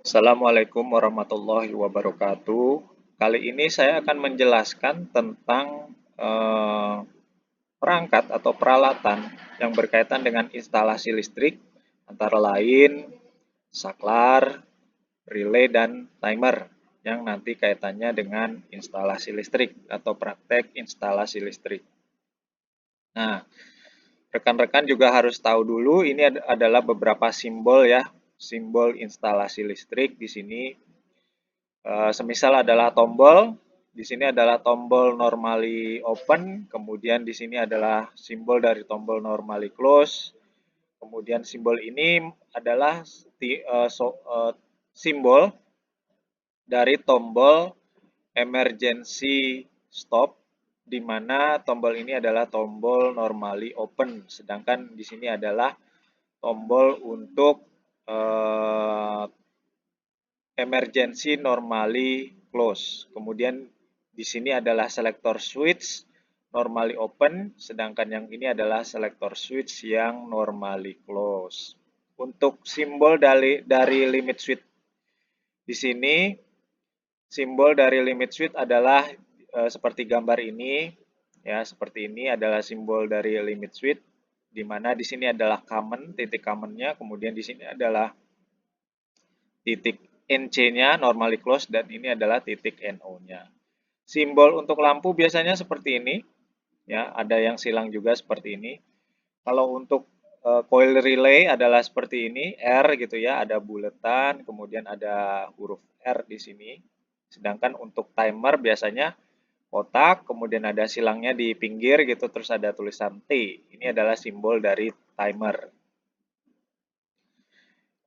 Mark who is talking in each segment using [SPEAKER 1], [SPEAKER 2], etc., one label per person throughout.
[SPEAKER 1] Assalamualaikum warahmatullahi wabarakatuh. Kali ini saya akan menjelaskan tentang perangkat atau peralatan yang berkaitan dengan instalasi listrik, antara lain saklar, relay, dan timer yang nanti kaitannya dengan instalasi listrik atau praktek instalasi listrik. Nah, rekan-rekan juga harus tahu dulu ini adalah beberapa simbol ya, simbol instalasi listrik di sini. Semisal adalah tombol, di sini adalah tombol normally open, kemudian di sini adalah simbol dari tombol normally close, kemudian simbol ini adalah simbol dari tombol emergency stop, di mana tombol ini adalah tombol normally open, sedangkan di sini adalah tombol untuk emergency normally close. Kemudian di sini adalah selector switch normally open, sedangkan yang ini adalah selector switch yang normally close. Untuk simbol dari limit switch di sini, simbol dari limit switch adalah seperti gambar ini, ya seperti ini adalah simbol dari limit switch, di mana di sini adalah common, titik commonnya, kemudian di sini adalah titik NC-nya, normally close, dan ini adalah titik NO-nya. Simbol untuk lampu biasanya seperti ini, ya ada yang silang juga seperti ini. Kalau untuk coil relay adalah seperti ini, R gitu ya, ada buletan, kemudian ada huruf R di sini. Sedangkan untuk timer biasanya kotak, kemudian ada silangnya di pinggir gitu, terus ada tulisan T. Ini adalah simbol dari timer.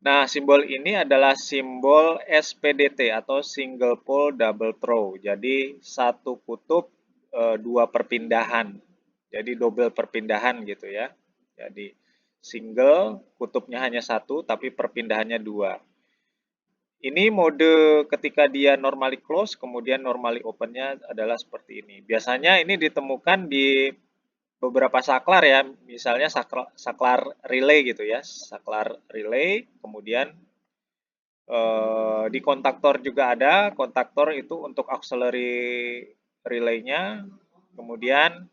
[SPEAKER 1] Nah, simbol ini adalah simbol SPDT atau single pole double throw. Jadi satu kutub dua perpindahan. Jadi double perpindahan gitu ya. Jadi single kutubnya hanya satu tapi perpindahannya dua. Ini mode ketika dia normally close, kemudian normally opennya adalah seperti ini. Biasanya ini ditemukan di beberapa saklar ya, misalnya saklar relay gitu ya, saklar relay, kemudian di kontaktor juga ada, kontaktor itu untuk auxiliary relay-nya, kemudian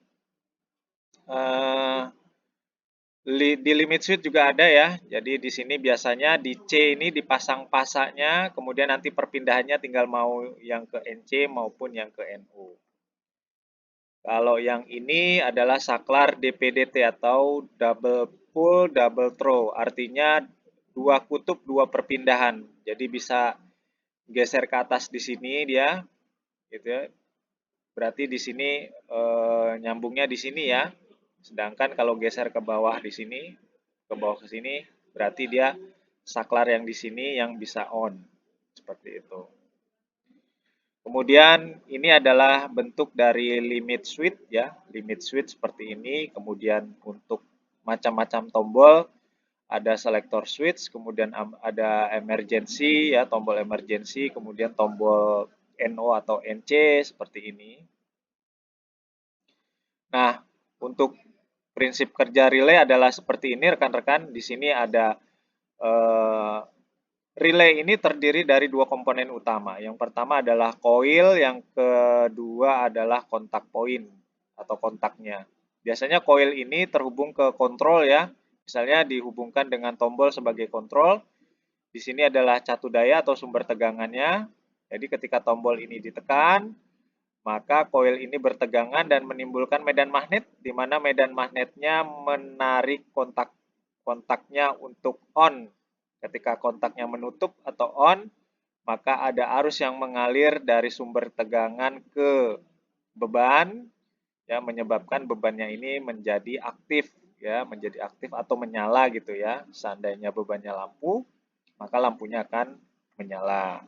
[SPEAKER 1] di limit switch juga ada ya, jadi di sini biasanya di C ini dipasang pasaknya, kemudian nanti perpindahannya tinggal mau yang ke NC maupun yang ke NO. Kalau yang ini adalah saklar DPDT atau double pull double throw, artinya dua kutub dua perpindahan. Jadi bisa geser ke atas di sini dia, gitu ya. Berarti di sini nyambungnya di sini ya. Sedangkan kalau geser ke bawah di sini, ke bawah ke sini, berarti dia saklar yang di sini yang bisa on. Seperti itu. Kemudian ini adalah bentuk dari limit switch ya, limit switch seperti ini. Kemudian untuk macam-macam tombol, ada selector switch, kemudian ada emergency ya, tombol emergency, kemudian tombol NO atau NC seperti ini. Nah, untuk prinsip kerja relay adalah seperti ini rekan-rekan. Di sini ada relay ini terdiri dari dua komponen utama. Yang pertama adalah coil, yang kedua adalah kontak point atau kontaknya. Biasanya coil ini terhubung ke kontrol ya. Misalnya dihubungkan dengan tombol sebagai kontrol. Di sini adalah catu daya atau sumber tegangannya. Jadi ketika tombol ini ditekan, maka koil ini bertegangan dan menimbulkan medan magnet, di mana medan magnetnya menarik kontaknya untuk on. Ketika kontaknya menutup atau on, maka ada arus yang mengalir dari sumber tegangan ke beban, ya menyebabkan bebannya ini menjadi aktif, ya menjadi aktif atau menyala gitu ya. Seandainya bebannya lampu, maka lampunya akan menyala.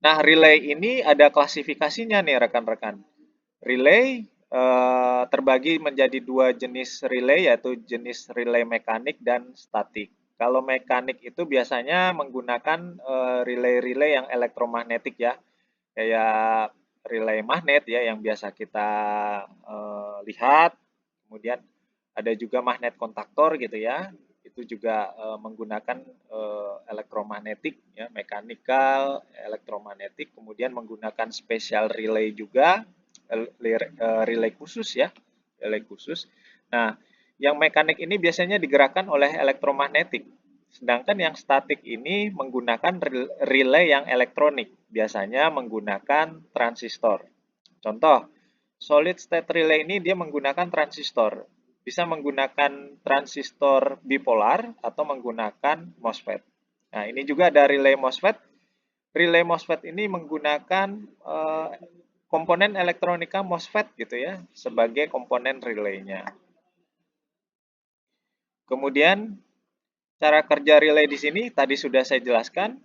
[SPEAKER 1] Nah, relay ini ada klasifikasinya nih rekan-rekan. Relay terbagi menjadi dua jenis relay, yaitu jenis relay mekanik dan statik. Kalau mekanik itu biasanya menggunakan relay-relay yang elektromagnetik ya, kayak relay magnet ya yang biasa kita lihat. Kemudian Ada juga magnet kontaktor gitu ya. Itu juga menggunakan elektromagnetik ya, mechanical, elektromagnetik, kemudian menggunakan special relay juga, relay khusus ya, relay khusus. Nah, yang mekanik ini biasanya digerakkan oleh elektromagnetik. Sedangkan yang statik ini menggunakan relay yang elektronik, biasanya menggunakan transistor. Contoh, solid state relay ini dia menggunakan transistor. Bisa menggunakan transistor bipolar atau menggunakan MOSFET. Nah, ini juga ada relay MOSFET. Relay MOSFET ini menggunakan komponen elektronika MOSFET gitu ya, sebagai komponen relaynya. Kemudian, cara kerja relay di sini tadi sudah saya jelaskan.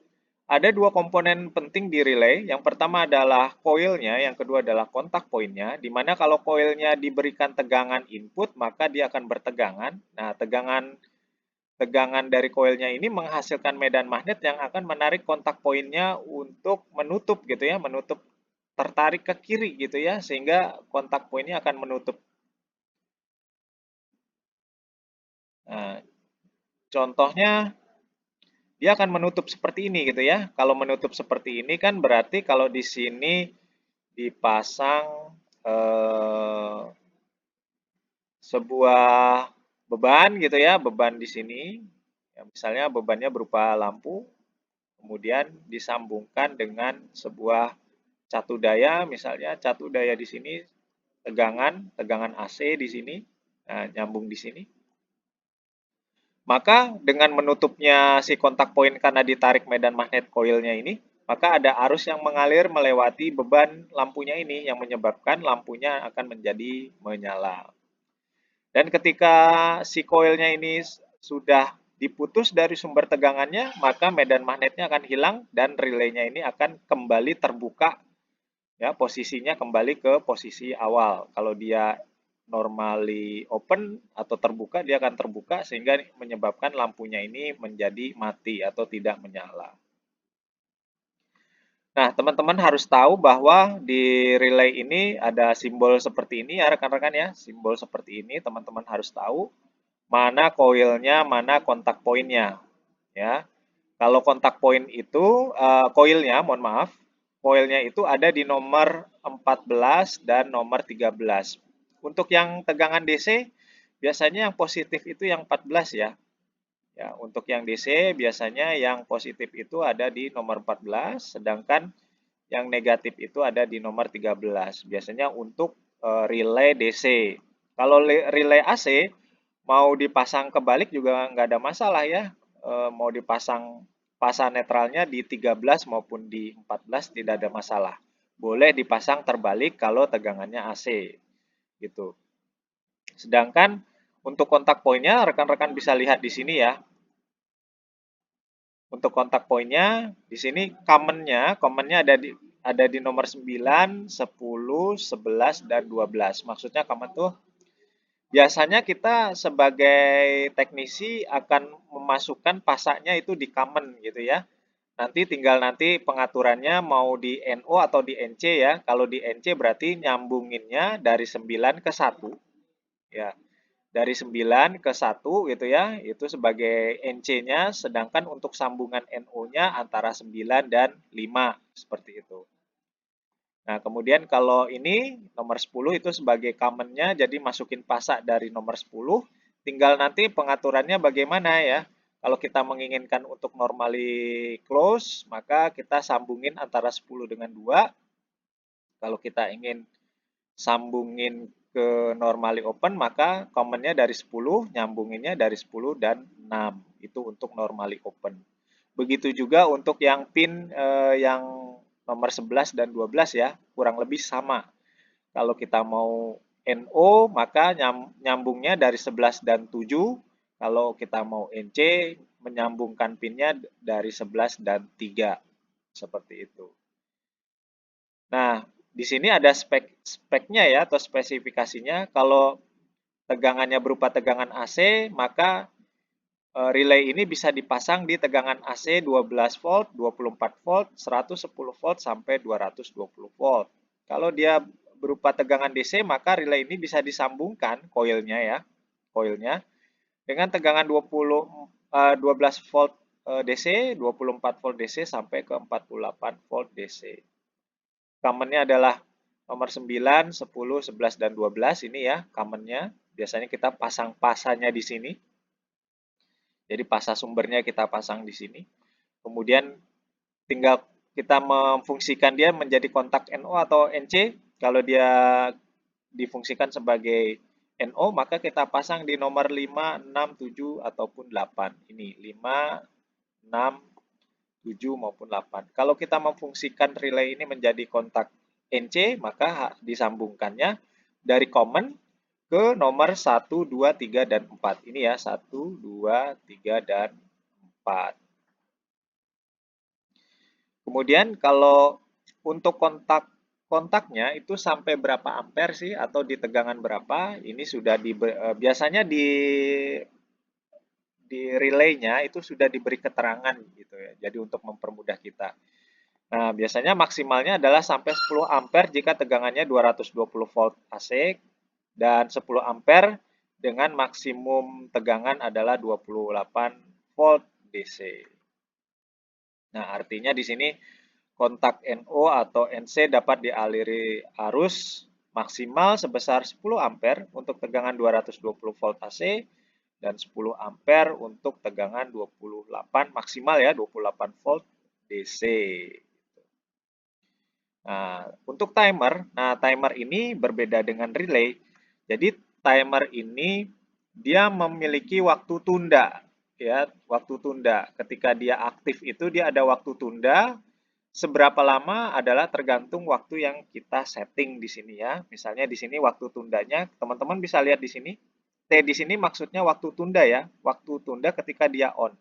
[SPEAKER 1] Ada dua komponen penting di relay. Yang pertama adalah koilnya, yang kedua adalah kontak poinnya, di mana kalau koilnya diberikan tegangan input, maka dia akan bertegangan. Nah, tegangan dari koilnya ini menghasilkan medan magnet yang akan menarik kontak poinnya untuk menutup gitu ya, menutup, tertarik ke kiri gitu ya, sehingga kontak poinnya akan menutup. Nah, contohnya dia akan menutup seperti ini gitu ya. Kalau menutup seperti ini kan berarti kalau di sini dipasang sebuah beban gitu ya, beban di sini. Ya, misalnya bebannya berupa lampu, kemudian disambungkan dengan sebuah catu daya, misalnya catu daya di sini tegangan AC di sini, nah, nyambung di sini. Maka dengan menutupnya si kontak poin karena ditarik medan magnet koilnya ini, maka ada arus yang mengalir melewati beban lampunya ini yang menyebabkan lampunya akan menjadi menyala. Dan ketika si koilnya ini sudah diputus dari sumber tegangannya, maka medan magnetnya akan hilang dan relaynya ini akan kembali terbuka ya, posisinya kembali ke posisi awal. Kalau dia normally open atau terbuka, dia akan terbuka sehingga menyebabkan lampunya ini menjadi mati atau tidak menyala. Nah, teman-teman harus tahu bahwa di relay ini ada simbol seperti ini ya rekan-rekan ya, simbol seperti ini teman-teman harus tahu mana koilnya, mana kontak poinnya ya. Kalau kontak poin itu koilnya, mohon maaf, koilnya itu ada di nomor 14 dan nomor 13. Untuk yang tegangan DC, biasanya yang positif itu yang 14 ya. Ya, untuk yang DC biasanya yang positif itu ada di nomor 14, sedangkan yang negatif itu ada di nomor 13. Biasanya untuk relay DC. Kalau relay AC mau dipasang kebalik juga nggak ada masalah ya. Mau dipasang pasang netralnya di 13 maupun di 14 tidak ada masalah. Boleh dipasang terbalik kalau tegangannya AC gitu. Sedangkan untuk kontak poinnya rekan-rekan bisa lihat di sini ya. Untuk kontak poinnya di sini commonnya ada di nomor 9, 10, 11 dan 12. Maksudnya common tuh biasanya kita sebagai teknisi akan memasukkan pasaknya itu di common gitu ya. Nanti pengaturannya mau di NO atau di NC ya. Kalau di NC berarti nyambunginnya dari 9 ke 1 ya. Dari 9 ke 1 gitu ya, itu sebagai NC-nya, sedangkan untuk sambungan NO-nya antara 9 dan 5 seperti itu. Nah, kemudian kalau ini nomor 10 itu sebagai common-nya, jadi masukin pasak dari nomor 10, tinggal nanti pengaturannya bagaimana ya. Kalau kita menginginkan untuk normally close, maka kita sambungin antara 10 dengan 2. Kalau kita ingin sambungin ke normally open, maka commonnya dari 10, nyambunginnya dari 10 dan 6. Itu untuk normally open. Begitu juga untuk yang pin yang nomor 11 dan 12 ya, kurang lebih sama. Kalau kita mau NO, maka nyambungnya dari 11 dan 7. Kalau kita mau NC, menyambungkan pinnya dari 11 dan 3. Seperti itu. Nah, di sini ada speknya ya, atau spesifikasinya. Kalau tegangannya berupa tegangan AC, maka relay ini bisa dipasang di tegangan AC 12 volt, 24 volt, 110 volt, sampai 220 volt. Kalau dia berupa tegangan DC, maka relay ini bisa disambungkan koilnya ya. koilnya dengan tegangan 12 volt DC, 24 volt DC sampai ke 48 volt DC. Common-nya adalah nomor 9, 10, 11, dan 12 ini ya common-nya. Biasanya kita pasang pasanya di sini. Jadi pasa sumbernya kita pasang di sini. Kemudian tinggal kita memfungsikan dia menjadi kontak NO atau NC. Kalau dia difungsikan sebagai NO, maka kita pasang di nomor 5, 6, 7, ataupun 8. Ini 5, 6, 7, maupun 8. Kalau kita memfungsikan relay ini menjadi kontak NC, maka disambungkannya dari common ke nomor 1, 2, 3, dan 4. Ini ya, 1, 2, 3, dan 4. Kemudian kalau untuk kontaknya itu sampai berapa ampere sih atau di tegangan berapa? Ini sudah biasanya di relaynya itu sudah diberi keterangan gitu ya. Jadi untuk mempermudah kita. Nah, biasanya maksimalnya adalah sampai 10 ampere jika tegangannya 220 volt AC dan 10 ampere dengan maksimum tegangan adalah 28 volt DC. Nah, artinya di sini kontak NO atau NC dapat dialiri arus maksimal sebesar 10 ampere untuk tegangan 220 volt AC dan 10 ampere untuk tegangan 28 maksimal ya 28 volt DC. Nah, untuk timer, timer ini berbeda dengan relay. Jadi timer ini dia memiliki waktu tunda ya, waktu tunda. Ketika dia aktif itu dia ada waktu tunda. Seberapa lama adalah tergantung waktu yang kita setting di sini ya. Misalnya di sini waktu tundanya, teman-teman bisa lihat di sini. T di sini maksudnya waktu tunda ya, waktu tunda ketika dia on.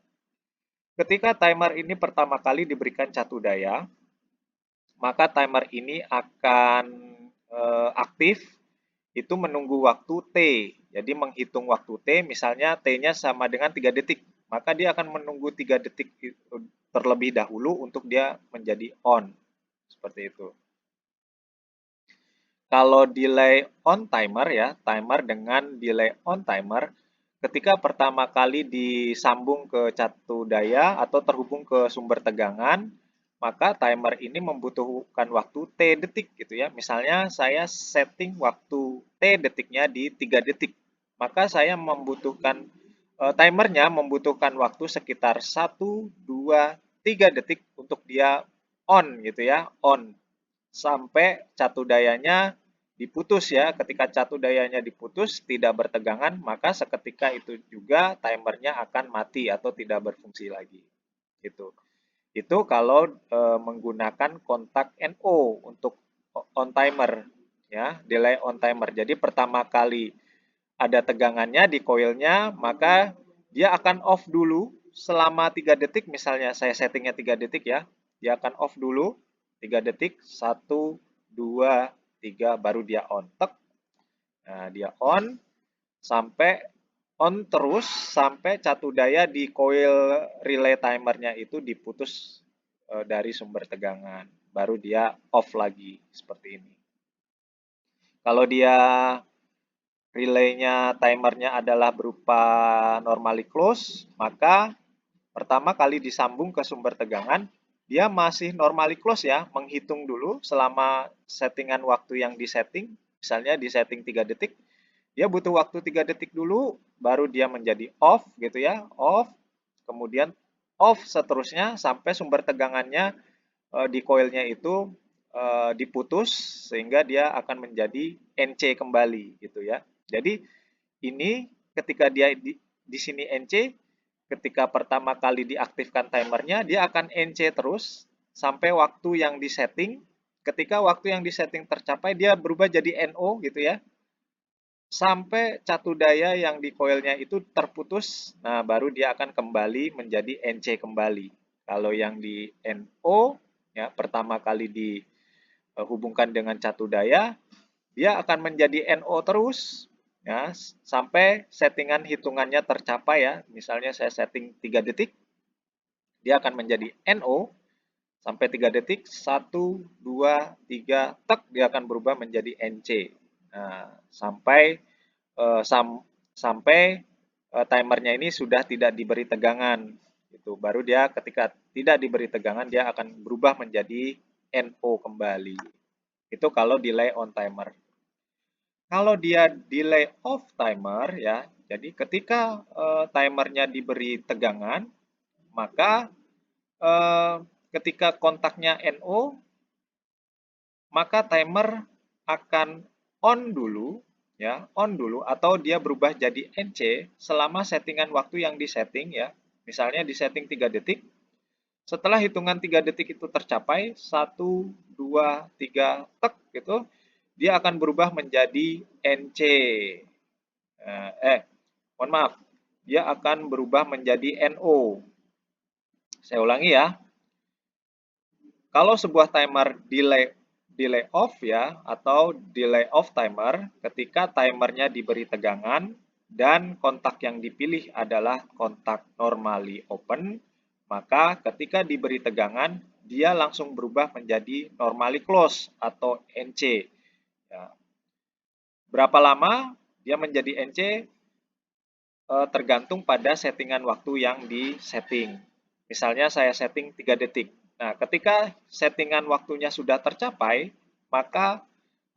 [SPEAKER 1] Ketika timer ini pertama kali diberikan catu daya, maka timer ini akan aktif itu menunggu waktu T. Jadi menghitung waktu T, misalnya T-nya sama dengan 3 detik. Maka dia akan menunggu 3 detik terlebih dahulu untuk dia menjadi on. Seperti itu. Kalau delay on timer ya, timer dengan delay on timer, ketika pertama kali disambung ke catu daya atau terhubung ke sumber tegangan, maka timer ini membutuhkan waktu T detik gitu ya. Misalnya saya setting waktu T detiknya di 3 detik. Maka saya membutuhkan timernya membutuhkan waktu sekitar 1, 2, 3 detik untuk dia on gitu ya, on. Sampai catu dayanya diputus ya. Ketika catu dayanya diputus tidak bertegangan, maka seketika itu juga timernya akan mati atau tidak berfungsi lagi. Gitu. Itu kalau menggunakan kontak NO untuk on timer ya, delay on timer. Jadi pertama kali ada tegangannya di koilnya, maka dia akan off dulu selama 3 detik. Misalnya saya settingnya 3 detik ya, dia akan off dulu 3 detik, 1, 2, 3, baru dia on. Tek. Nah, dia on sampai on terus sampai catu daya di coil relay timernya itu diputus dari sumber tegangan. Baru dia off lagi seperti ini. Kalau dia relaynya timernya adalah berupa normally close, maka pertama kali disambung ke sumber tegangan, dia masih normally close ya, menghitung dulu selama settingan waktu yang disetting, misalnya di setting 3 detik, dia butuh waktu 3 detik dulu, baru dia menjadi off gitu ya, off, kemudian off seterusnya sampai sumber tegangannya di coilnya itu diputus sehingga dia akan menjadi NC kembali gitu ya. Jadi ini ketika dia di sini NC, ketika pertama kali diaktifkan timernya, dia akan NC terus sampai waktu yang disetting. Ketika waktu yang disetting tercapai, dia berubah jadi NO gitu ya. Sampai catu daya yang di coilnya itu terputus, nah baru dia akan kembali menjadi NC kembali. Kalau yang di NO, ya pertama kali dihubungkan dengan catu daya, dia akan menjadi NO terus ya sampai settingan hitungannya tercapai ya. Misalnya saya setting 3 detik, dia akan menjadi NO sampai 3 detik, 1, 2, 3, tek, dia akan berubah menjadi NC. Nah, sampai sampai timernya ini sudah tidak diberi tegangan. Itu baru dia ketika tidak diberi tegangan dia akan berubah menjadi NO kembali. Itu kalau delay on timer. Kalau dia delay off timer ya, jadi ketika timernya diberi tegangan, maka ketika kontaknya NO, maka timer akan on dulu ya, on dulu atau dia berubah jadi NC selama settingan waktu yang disetting ya. Misalnya disetting 3 detik. Setelah hitungan 3 detik itu tercapai, 1 2 3 tek gitu, dia akan berubah menjadi NC. Mohon maaf. Dia akan berubah menjadi NO. Saya ulangi ya. Kalau sebuah timer delay off ya atau delay off timer ketika timernya diberi tegangan dan kontak yang dipilih adalah kontak normally open, maka ketika diberi tegangan dia langsung berubah menjadi normally close atau NC. Ya. Berapa lama dia menjadi NC tergantung pada settingan waktu yang disetting. Misalnya saya setting 3 detik. Nah, ketika settingan waktunya sudah tercapai, maka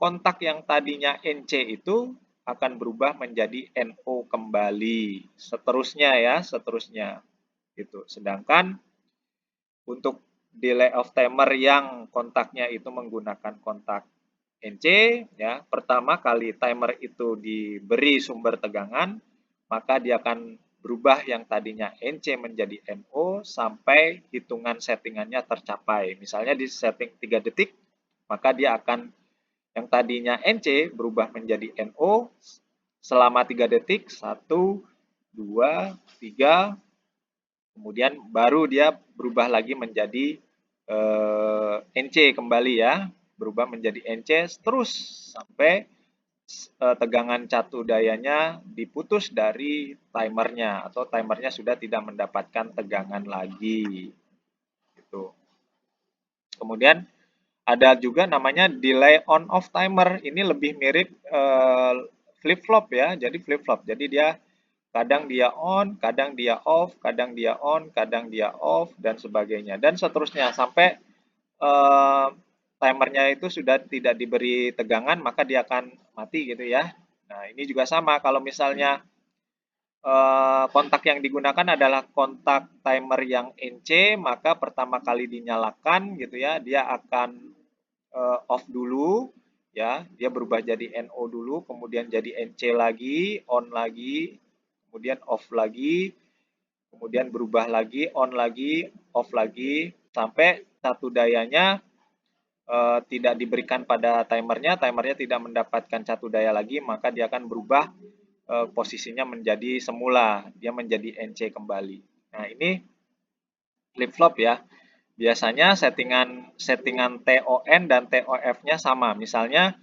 [SPEAKER 1] kontak yang tadinya NC itu akan berubah menjadi NO kembali. Seterusnya ya, seterusnya. Gitu. Sedangkan untuk delay of timer yang kontaknya itu menggunakan kontak NC, ya, pertama kali timer itu diberi sumber tegangan, maka dia akan berubah yang tadinya NC menjadi NO sampai hitungan settingannya tercapai. Misalnya di setting 3 detik, maka dia akan yang tadinya NC berubah menjadi NO selama 3 detik, 1, 2, 3, kemudian baru dia berubah lagi menjadi NC kembali ya, berubah menjadi NC terus sampai tegangan catu dayanya diputus dari timernya atau timernya sudah tidak mendapatkan tegangan lagi. Gitu. Kemudian ada juga namanya delay on off timer. Ini lebih mirip flip flop ya. Jadi flip flop. Jadi dia kadang dia on, kadang dia off, kadang dia on, kadang dia off dan sebagainya dan seterusnya sampai timernya itu sudah tidak diberi tegangan maka dia akan mati gitu ya. Nah, ini juga sama kalau misalnya kontak yang digunakan adalah kontak timer yang NC, maka pertama kali dinyalakan gitu ya, dia akan off dulu ya, dia berubah jadi NO dulu, kemudian jadi NC lagi, on lagi, kemudian off lagi, kemudian berubah lagi, on lagi, off lagi, sampai catu dayanya tidak diberikan pada timernya, timernya tidak mendapatkan catu daya lagi, maka dia akan berubah posisinya menjadi semula, dia menjadi NC kembali. Nah, ini flip flop ya. Biasanya settingan TON dan TOF-nya sama. Misalnya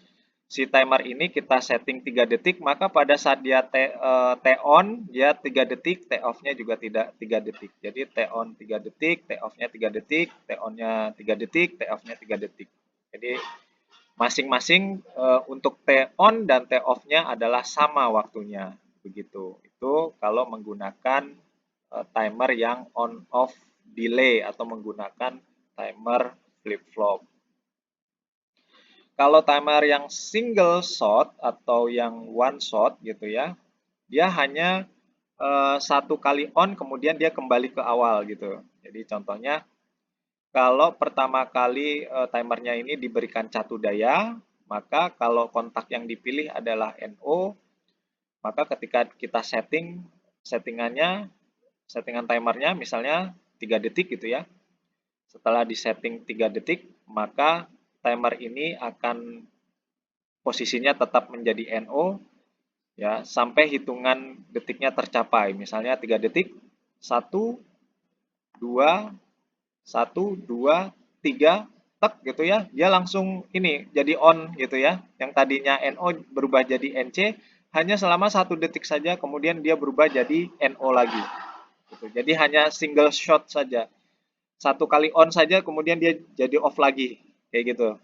[SPEAKER 1] si timer ini kita setting 3 detik, maka pada saat dia T-on, dia 3 detik, T-off-nya juga tidak 3 detik. Jadi T-on 3 detik, T-off-nya 3 detik, T-on-nya 3 detik, T-off-nya 3 detik. Jadi masing-masing untuk T-on dan T-off-nya adalah sama waktunya. Begitu. Itu kalau menggunakan timer yang on-off delay atau menggunakan timer flip-flop. Kalau timer yang single shot atau yang one shot gitu ya, dia hanya satu kali on kemudian dia kembali ke awal gitu. Jadi contohnya kalau pertama kali timernya ini diberikan catu daya, maka kalau kontak yang dipilih adalah NO, maka ketika kita settingan timernya misalnya 3 detik gitu ya. Setelah disetting 3 detik, maka timer ini akan posisinya tetap menjadi NO ya sampai hitungan detiknya tercapai. Misalnya 3 detik, 1 2 1 2 3 tek gitu ya. Dia langsung ini jadi on gitu ya. Yang tadinya NO berubah jadi NC hanya selama 1 detik saja kemudian dia berubah jadi NO lagi. Gitu. Jadi hanya single shot saja. Satu kali on saja kemudian dia jadi off lagi kayak gitu.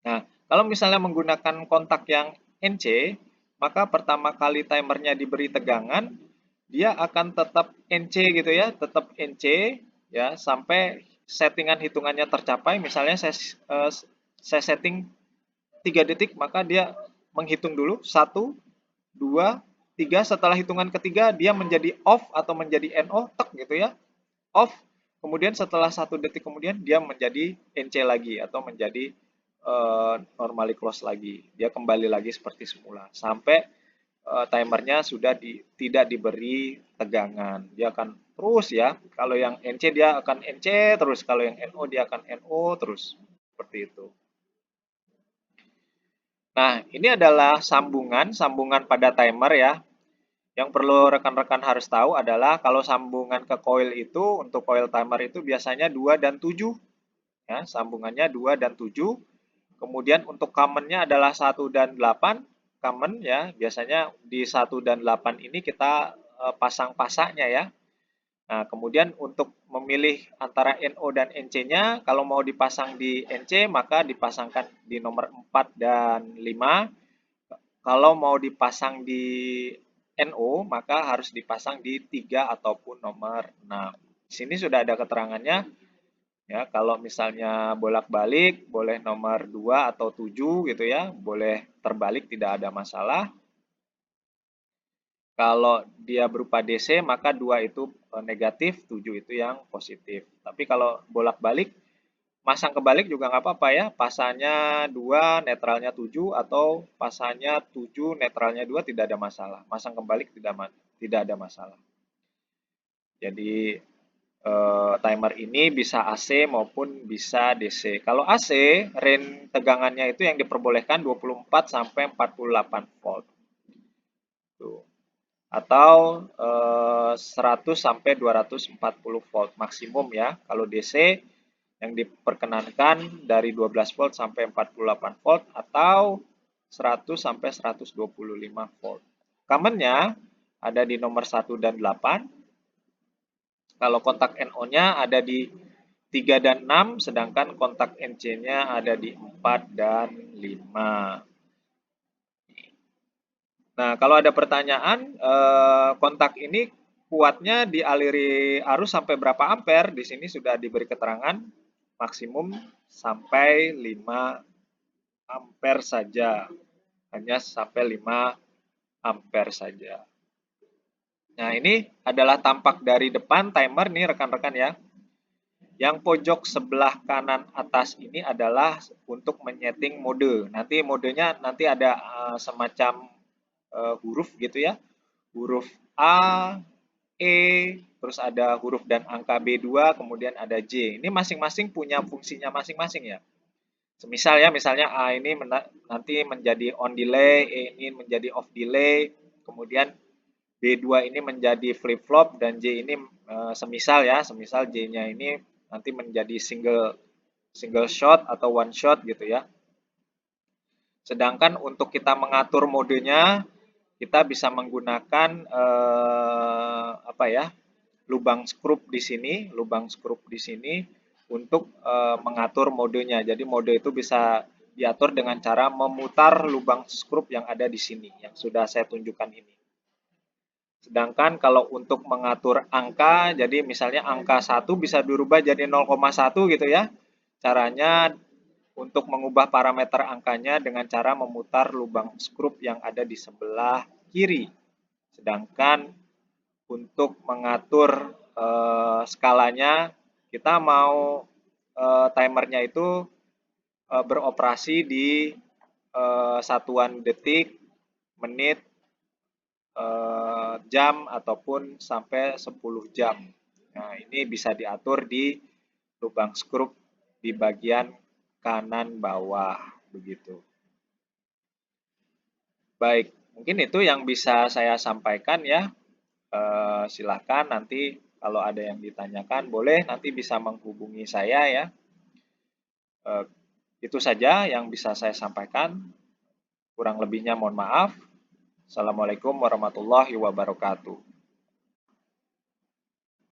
[SPEAKER 1] Nah, kalau misalnya menggunakan kontak yang NC, maka pertama kali timernya diberi tegangan, dia akan tetap NC gitu ya, tetap NC ya sampai settingan hitungannya tercapai. Misalnya saya setting 3 detik, maka dia menghitung dulu 1, 2, 3. Setelah hitungan ketiga dia menjadi off atau menjadi NO, tek gitu ya, off. Kemudian setelah 1 detik kemudian dia menjadi NC lagi atau menjadi normally close lagi. Dia kembali lagi seperti semula sampai timernya sudah tidak diberi tegangan. Dia akan terus ya. Kalau yang NC dia akan NC terus, kalau yang NO dia akan NO terus. Seperti itu. Nah, ini adalah sambungan pada timer ya. Yang perlu rekan-rekan harus tahu adalah kalau sambungan ke coil itu, untuk coil timer itu biasanya 2 dan 7. Ya, sambungannya 2 dan 7. Kemudian untuk common-nya adalah 1 dan 8. Common ya, biasanya di 1 dan 8 ini kita pasang pasaknya ya. Nah, kemudian untuk memilih antara NO dan NC-nya, kalau mau dipasang di NC maka dipasangkan di nomor 4 dan 5. Kalau mau dipasang di NO, maka harus dipasang di 3 ataupun nomor 6. Di sini sudah ada keterangannya. Ya, kalau misalnya bolak-balik boleh nomor 2 atau 7 gitu ya, boleh terbalik tidak ada masalah. Kalau dia berupa DC maka 2 itu negatif, 7 itu yang positif. Tapi kalau bolak-balik, masang kebalik juga nggak apa-apa ya. Pasanya 2, netralnya 7, atau pasanya 7, netralnya 2 tidak ada masalah. Masang kebalik tidak ada masalah. Jadi timer ini bisa AC maupun bisa DC. Kalau AC, range tegangannya itu yang diperbolehkan 24 sampai 48 volt. Tuh. Atau 100 sampai 240 volt maksimum ya. Kalau DC yang diperkenankan dari 12 volt sampai 48 volt atau 100 sampai 125 volt. Common-nya ada di nomor 1 dan 8. Kalau kontak NO-nya ada di 3 dan 6, sedangkan kontak NC-nya ada di 4 dan 5. Nah, kalau ada pertanyaan, kontak ini kuatnya dialiri arus sampai berapa ampere? Di sini sudah diberi keterangan maksimum sampai 5 ampere saja. Hanya sampai 5 ampere saja. Nah, ini adalah tampak dari depan timer nih rekan-rekan ya. Yang pojok sebelah kanan atas ini adalah untuk menyeting mode. Nanti modenya nanti ada semacam huruf gitu ya. Huruf A, E, terus ada huruf dan angka B2, kemudian ada J. Ini masing-masing punya fungsinya masing-masing ya. Semisal ya, misalnya A ini nanti menjadi on delay, E ini menjadi off delay, kemudian B2 ini menjadi flip flop, dan J ini semisal ya, semisal J-nya ini nanti menjadi single shot atau one shot gitu ya. Sedangkan untuk kita mengatur modenya, kita bisa menggunakan apa ya, lubang skrup di sini untuk mengatur modenya. Jadi mode itu bisa diatur dengan cara memutar lubang skrup yang ada di sini yang sudah saya tunjukkan ini. Sedangkan kalau untuk mengatur angka, jadi misalnya angka 1 bisa dirubah jadi 0,1 gitu ya. Caranya untuk mengubah parameter angkanya dengan cara memutar lubang skrup yang ada di sebelah kiri. Sedangkan untuk mengatur skalanya, kita mau timernya itu beroperasi di satuan detik, menit, jam, ataupun sampai 10 jam. Nah, ini bisa diatur di lubang skrup di bagian kanan bawah, begitu. Baik, mungkin itu yang bisa saya sampaikan ya. Silahkan nanti kalau ada yang ditanyakan, boleh nanti bisa menghubungi saya ya. Itu saja yang bisa saya sampaikan. Kurang lebihnya mohon maaf. Assalamualaikum warahmatullahi wabarakatuh.